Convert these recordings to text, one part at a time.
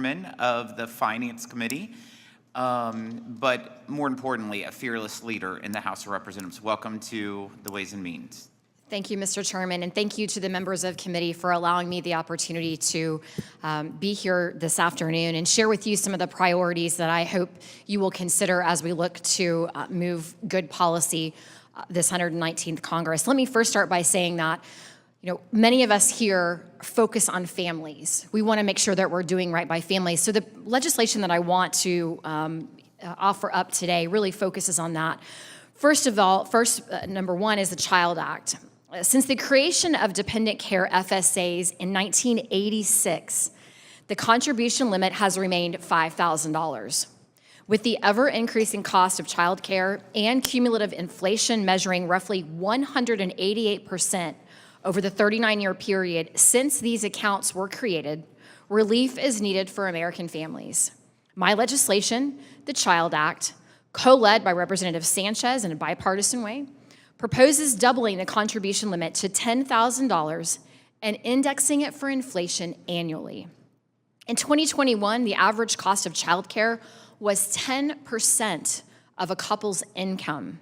chairman of the Finance Committee, but more importantly, a fearless leader in the House of Representatives. Welcome to the Ways and Means. Thank you, Mr. Chairman, and thank you to the members of committee for allowing me the opportunity to be here this afternoon and share with you some of the priorities that I hope you will consider as we look to move good policy this 119th Congress. Let me first start by saying that many of us here focus on families. We want to make sure that we're doing right by families. So the legislation that I want to offer up today really focuses on that. First, number one is the Child Act. Since the creation of dependent care FSAs in 1986, the contribution limit has remained $5,000. With the ever-increasing cost of child care and cumulative inflation measuring roughly 188% over the 39-year period since these accounts were created, relief is needed for American families. My legislation, the Child Act, co-led by Representative Sanchez in a bipartisan way, proposes doubling the contribution limit to $10,000 and indexing it for inflation annually. In 2021, the average cost of childcare was 10% of a couple's income.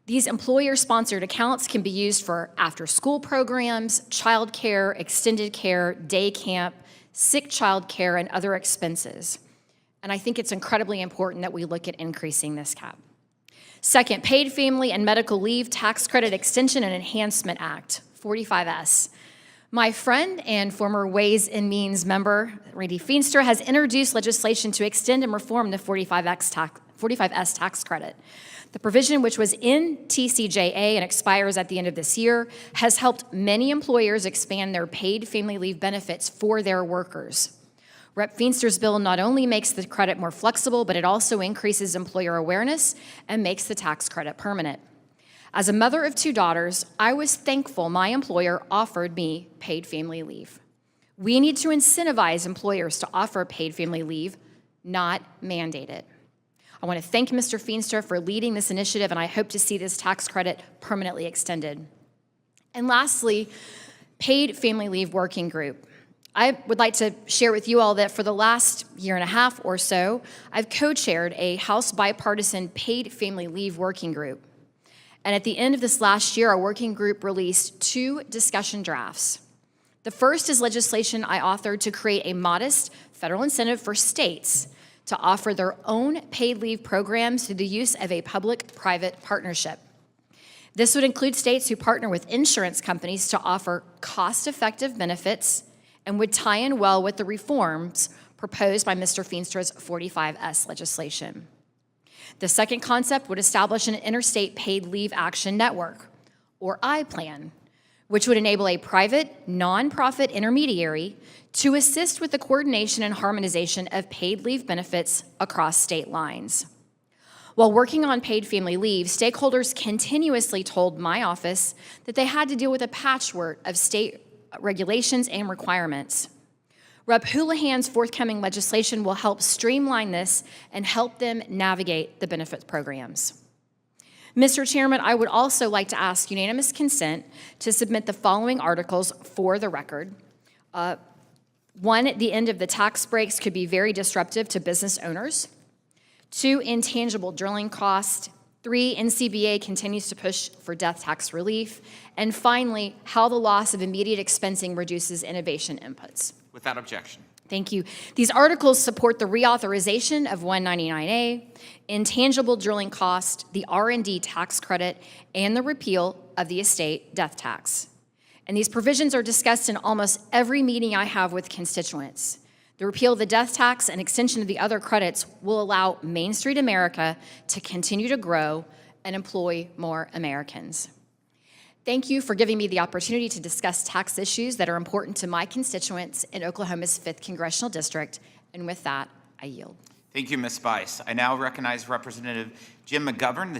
These employer-sponsored accounts can be used for after-school programs, childcare, extended care, day camp, sick child care, and other expenses. And I think it's incredibly important that we look at increasing this cap. Second, Paid Family and Medical Leave Tax Credit Extension and Enhancement Act, 45S. My friend and former Ways and Means member, Randy Feenstra, has introduced legislation to extend and reform the 45S tax credit. The provision, which was in TCJA and expires at the end of this year, has helped many employers expand their paid family leave benefits for their workers. Rep. Feenstra's bill not only makes the credit more flexible, but it also increases employer awareness and makes the tax credit permanent. As a mother of 2 daughters, I was thankful my employer offered me paid family leave. We need to incentivize employers to offer paid family leave, not mandate it. I want to thank Mr. Feenstra for leading this initiative, and I hope to see this tax credit permanently extended. And lastly, Paid Family Leave Working Group. I would like to share with you all that for the last year and a half or so, I've co-chaired a House bipartisan paid family leave working group. And at the end of this last year, our working group released 2 discussion drafts. The first is legislation I authored to create a modest federal incentive for states to offer their own paid leave programs through the use of a public-private partnership. This would include states who partner with insurance companies to offer cost-effective benefits and would tie in well with the reforms proposed by Mr. Feenstra's 45S legislation. The second concept would establish an Interstate Paid Leave Action Network, or IPLAN, which would enable a private, nonprofit intermediary to assist with the coordination and harmonization of paid leave benefits across state lines. While working on paid family leave, stakeholders continuously told my office that they had to deal with a patchwork of state regulations and requirements. Rep. Houlihan's forthcoming legislation will help streamline this and help them navigate the benefits programs. Mr. Chairman, I would also like to ask unanimous consent to submit the following articles for the record. 1, the end of the tax breaks could be very disruptive to business owners. 2, intangible drilling cost. 3, NCBA continues to push for death tax relief. And finally, how the loss of immediate expensing reduces innovation inputs. Without objection. Thank you. These articles support the reauthorization of 199A, intangible drilling cost, the R&D tax credit, and the repeal of the estate death tax. And these provisions are discussed in almost every meeting I have with constituents. The repeal of the death tax and extension of the other credits will allow Main Street America to continue to grow and employ more Americans. Thank you for giving me the opportunity to discuss tax issues that are important to my constituents in Oklahoma's 5th Congressional District. And with that, I yield. Thank you, Ms. Bice. I now recognize Representative Jim McGovern, the